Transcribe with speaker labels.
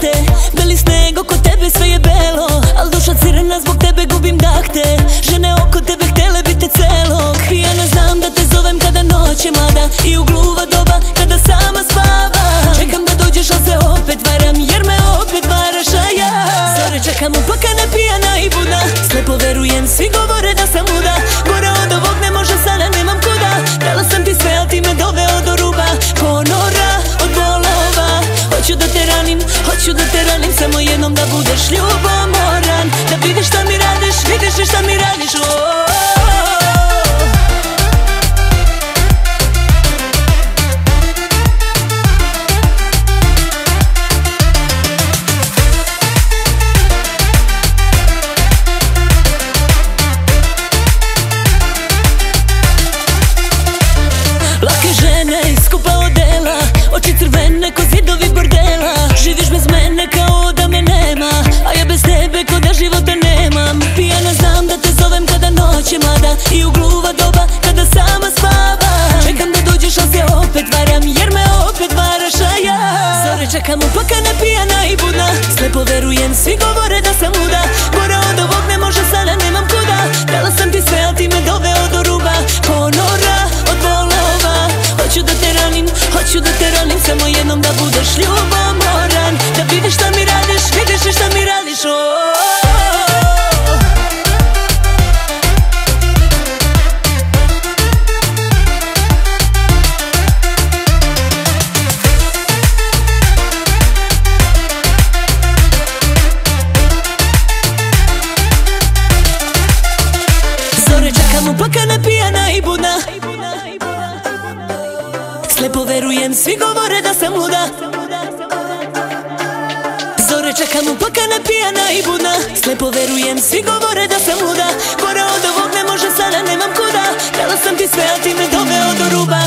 Speaker 1: jahte, beli sneg oko tebe, sve je belo, al duša crna, zbog tebe gubim dahte. Žene oko tebe htele bi te celog, pijana znam da te zovem kada noć je mlada i u gluva doba kada sama spava. Čekam da dođeš, al se opet varam, jer me opet varaš, a ja zore čekam uplakana, pijana i budna. Slepo verujem, svi govore da sam luda, gore od ovog ne može, sada nemam kuda. Dala sam ti sve, al ti me doveo do ruba, ponora od bolova. Hoću da te ranim, samo jednom da budeš ljubomoran, da vidiš šta mi radiš, vidiš šta mi radiš. Lake žene, skupa odela, oči crvene ko zidovi bordela. Živiš bez mene kao da me nema, a ja bez tebe ko da života nemam. Pijana znam da te zovem kada noć je mlada i u gluva doba kada sama spava. Čekam da dođeš, al se opet varam, jer me opet varaš, a ja zore čekam uplakana, pijana i budna. Slepo verujem, svi govore da sam luda, gore od ovog ne može, sada nemam kuda. Dala sam ti sve, al ti me doveo do ruba, ponora od bolova. Hoću da te ranim, samo jednom da budeš ljubomoran, da vidiš šta mi radiš, vidiš šta mi radiš. Zore čekam uplakana, pijana i budna. Slepo verujem, svi govore da sam luda, zore čekam uplakana, pijana i budna. Slepo verujem, svi govore da sam luda, gore od ovog ne može, sada nemam kuda. Dala sam ti sve, al ti me doveo do ruba.